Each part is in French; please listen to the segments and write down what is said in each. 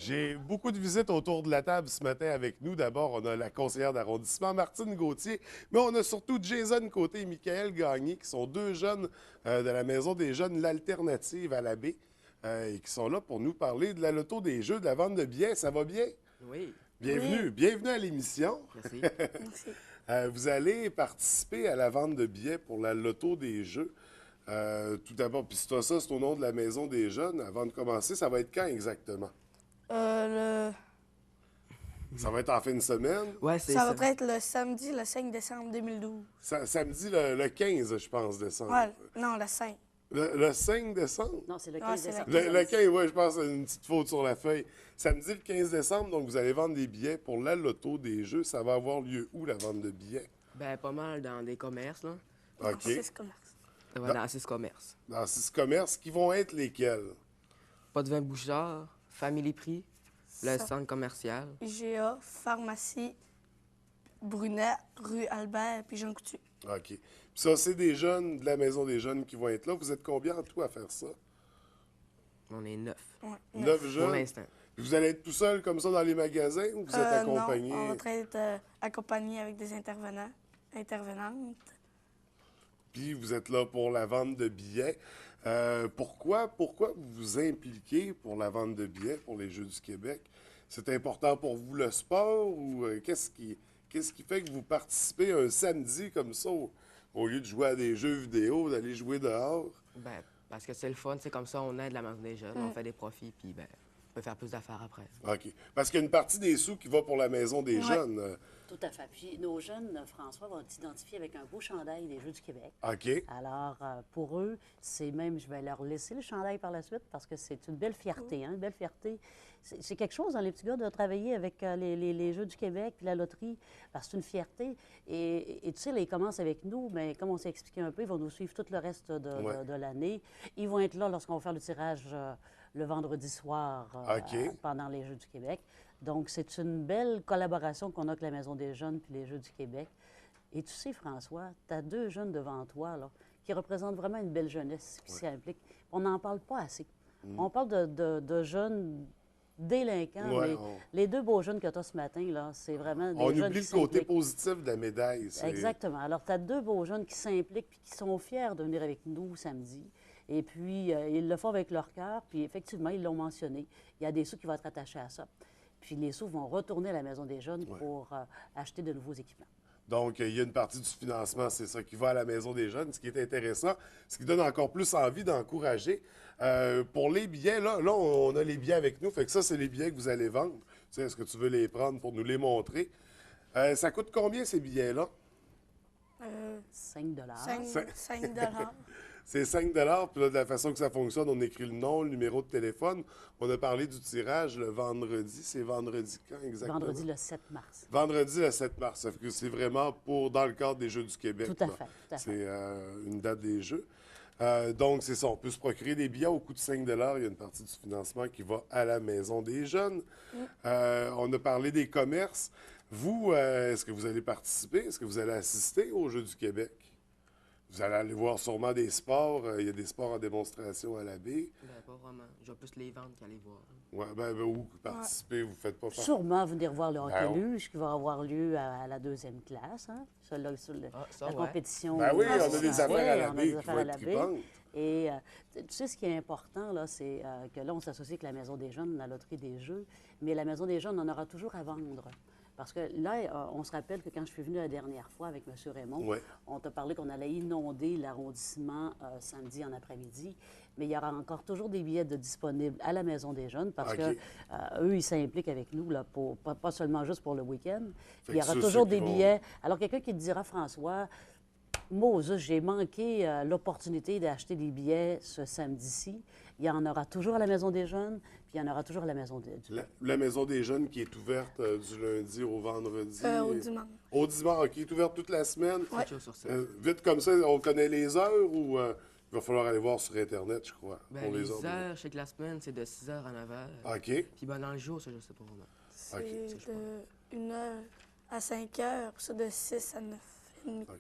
J'ai beaucoup de visites autour de la table ce matin avec nous. D'abord, on a la conseillère d'arrondissement, Martine Gauthier, mais on a surtout Jason Côté et Michael Gagné, qui sont deux jeunes de la Maison des jeunes, l'Alternative à la baie, et qui sont là pour nous parler de la loto des jeux, de la vente de billets. Ça va bien? Oui, Bienvenue, Oui. bienvenue à l'émission. merci. Merci. Vous allez participer à la vente de billets pour la loto des jeux. Tout d'abord, puis c'est au nom de la Maison des jeunes. Avant de commencer, ça va être quand exactement? Le... Ça va être en fin de semaine. Ouais, c'est Ça ça. va être le samedi, le 5 décembre 2012. Samedi le 15, je pense, décembre. Ouais, non, le 5. Le 5 décembre? Non, c'est le Ouais, 15 c'est le décembre. Le 15, oui, je pense que c'est une petite faute sur la feuille. Samedi le 15 décembre, donc vous allez vendre des billets pour la loto des jeux. Ça va avoir lieu où, la vente de billets? Ben, pas mal dans des commerces, là. OK. C'est ce commerce. Ça va dans 6 commerces. Dans 6 commerces, qui vont être lesquels? Pas de vin Bouchard, Family Prix, le Ça- centre commercial. IGA, pharmacie, Brunet, rue Albert, puis Jean Coutu. OK. Puis ça, c'est des jeunes de la Maison des jeunes qui vont être là. Vous êtes combien en tout à faire ça? On est 9 Ouais, 9 pour jeunes? l'instant. Puis vous allez être tout seul comme ça dans les magasins ou vous êtes accompagné? Non, on va être accompagné avec des intervenants, intervenantes. Puis vous êtes là pour la vente de billets. Pourquoi vous vous impliquez pour la vente de billets pour les Jeux du Québec? C'est important pour vous le sport ou qu'est-ce qui fait que vous participez un samedi comme ça au lieu de jouer à des jeux vidéo, d'aller jouer dehors? Ben, parce que c'est le fun, c'est comme ça, on aide la maison des jeunes, on fait des profits, puis ben, on peut faire plus d'affaires après. OK. Parce qu'il y a une partie des sous qui va pour la Maison des jeunes. Tout à fait. Puis nos jeunes, François, vont s'identifier avec un beau chandail des Jeux du Québec. OK. Alors, pour eux, c'est même, je vais leur laisser le chandail par la suite parce que c'est une belle fierté, hein, une belle fierté. C'est quelque chose, dans les petits gars, de travailler avec les Jeux du Québec puis la loterie, parce que c'est une fierté. Et tu sais, là, ils commencent avec nous, mais comme on s'est expliqué un peu, ils vont nous suivre tout le reste de l'année. Ils vont être là lorsqu'on va faire le tirage le vendredi soir OK. pendant les Jeux du Québec. Donc, c'est une belle collaboration qu'on a avec la Maison des jeunes puis les Jeux du Québec. Et tu sais, François, tu as deux jeunes devant toi là, qui représentent vraiment une belle jeunesse qui s'y implique. On n'en parle pas assez. On parle de jeunes délinquants, Ouais, mais les deux beaux jeunes que tu as ce matin, là, c'est vraiment des On jeunes oublie qui le côté s'impliquent. positif de la médaille. Exactement. Alors, tu as deux beaux jeunes qui s'impliquent puis qui sont fiers de venir avec nous samedi. Et puis, ils le font avec leur cœur. Puis, effectivement, ils l'ont mentionné. Il y a des sous qui vont être attachés à ça. Puis, les sous vont retourner à la Maison des jeunes pour acheter de nouveaux équipements. Donc, il y a une partie du financement, c'est ça, qui va à la Maison des jeunes, ce qui est intéressant, ce qui donne encore plus envie d'encourager. Pour les billets, là, on a les billets avec nous, fait que ça, c'est les billets que vous allez vendre. Tu sais, est-ce que tu veux les prendre pour nous les montrer? Ça coûte combien, ces billets-là? 5 5 C'est 5 puis là, de la façon que ça fonctionne, on écrit le nom, le numéro de téléphone. On a parlé du tirage le vendredi. C'est vendredi quand exactement? Vendredi le 7 mars. Vendredi le 7 mars. Ça fait que c'est vraiment dans le cadre des Jeux du Québec. Tout à là. fait, tout à fait. C'est une date des Jeux. Donc, c'est ça. On peut se procurer des billets au coût de 5 Il y a une partie du financement qui va à la Maison des jeunes. On a parlé des commerces. Vous, est-ce que vous allez participer? Est-ce que vous allez assister aux Jeux du Québec? Vous allez aller voir sûrement des sports. Il y a des sports en démonstration à la baie. Ben, pas vraiment. Je vais plus les vendre qu'aller voir. Ouais, où participer? Vous ne faites pas partie. Sûrement venir voir le Ben, hockey luge qui va avoir lieu à la deuxième classe. Hein? Celle-là, sur ça, la ouais. compétition. Ben oui, des on a des Français, affaires à la on a baie des qui affaires vont à être la baie. tripantes. Et tu sais, ce qui est important, là, c'est que là, on s'associe avec la Maison des jeunes, la loterie des jeux, mais la Maison des jeunes, on aura toujours à vendre. Parce que là, on se rappelle que quand je suis venue la dernière fois avec M. Raymond, Ouais. on t'a parlé qu'on allait inonder l'arrondissement samedi en après-midi, mais il y aura encore toujours des billets disponibles à la Maison des jeunes parce OK. que eux, ils s'impliquent avec nous, là, pas seulement juste pour le week-end. Fait Il y que aura ça, toujours ceux qui des vont- billets. Alors, quelqu'un qui te dira, François, Moses, j'ai manqué l'opportunité d'acheter des billets ce samedi-ci. Il y en aura toujours à la Maison des jeunes, puis il y en aura toujours à la Maison du La Maison des jeunes qui est ouverte du lundi au vendredi. Au dimanche. Au dimanche, OK. Qui est ouverte toute la semaine. 7 jours sur 7. Vite comme ça, on connaît les heures ou il va falloir aller voir sur Internet, je crois, Ben, pour les les heures. heures, je sais que la semaine, c'est de 6h à 9h. OK. Puis ben, dans le jour, ça, je sais pas vraiment. C'est je de 1h à 5h, puis ça de 6 à 9h30. OK.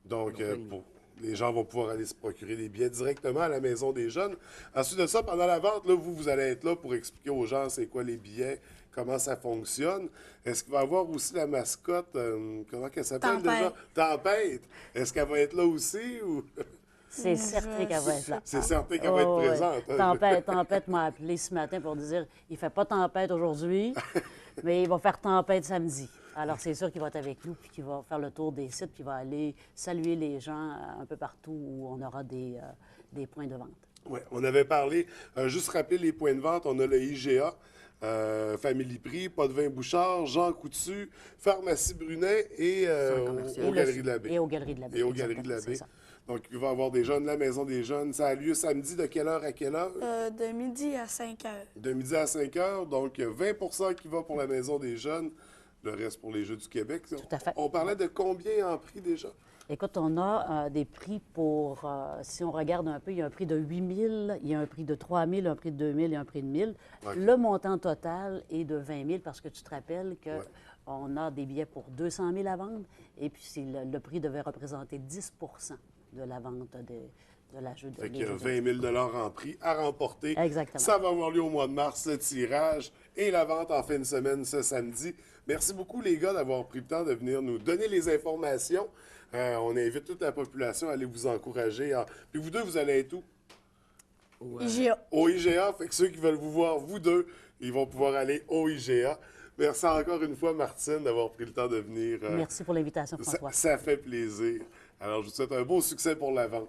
Donc, Donc, les gens vont pouvoir aller se procurer des billets directement à la Maison des Jeunes. Ensuite de ça, pendant la vente, là, vous allez être là pour expliquer aux gens c'est quoi les billets, comment ça fonctionne. Est-ce qu'il va y avoir aussi la mascotte, comment qu'elle s'appelle déjà? Tempête. Est-ce qu'elle va être là aussi? Ou... C'est certain qu'elle va être là. C'est certain qu'elle va être présente. Hein? Tempête m'a appelé ce matin pour dire il ne fait pas tempête aujourd'hui, mais il va faire tempête samedi. Alors, c'est sûr qu'il va être avec nous, puis qu'il va faire le tour des sites, puis il va aller saluer les gens un peu partout où on aura des points de vente. Oui, on avait parlé, juste rappeler les points de vente, on a le IGA, Family Prix, Pas de vin Bouchard, Jean Coutu, Pharmacie Brunet et aux Galeries de la Baie. Et aux Galeries de la Baie. Et aux Galeries de la Baie. Donc, il va y avoir des jeunes, la Maison des Jeunes. Ça a lieu samedi de quelle heure à quelle heure? De midi à 5 heures. De midi à 5 heures. Donc, 20 qui va pour la Maison des Jeunes, le reste pour les Jeux du Québec. Tout à fait. On parlait de combien en prix déjà? Écoute, on a des prix pour, si on regarde un peu, il y a un prix de 8 000, il y a un prix de 3 000, un prix de 2 000 et un prix de 1 000. Okay. Le montant total est de 20 000 parce que tu te rappelles qu'on a des billets pour 200 000 à vendre et puis le prix devait représenter 10 de la vente de la jeu de Fait qu'il y a 20 000 en prix à remporter. Exactement. Ça va avoir lieu au mois de mars, le tirage et la vente en fin de semaine ce samedi. Merci beaucoup, les gars, d'avoir pris le temps de venir nous donner les informations. On invite toute la population à aller vous encourager. Puis vous deux, vous allez être où? IGA. Au IGA. Fait que ceux qui veulent vous voir, vous deux, ils vont pouvoir aller au IGA. Merci encore une fois, Martine, d'avoir pris le temps de venir. Merci pour l'invitation, François. Ça fait plaisir. Alors, je vous souhaite un beau succès pour la vente.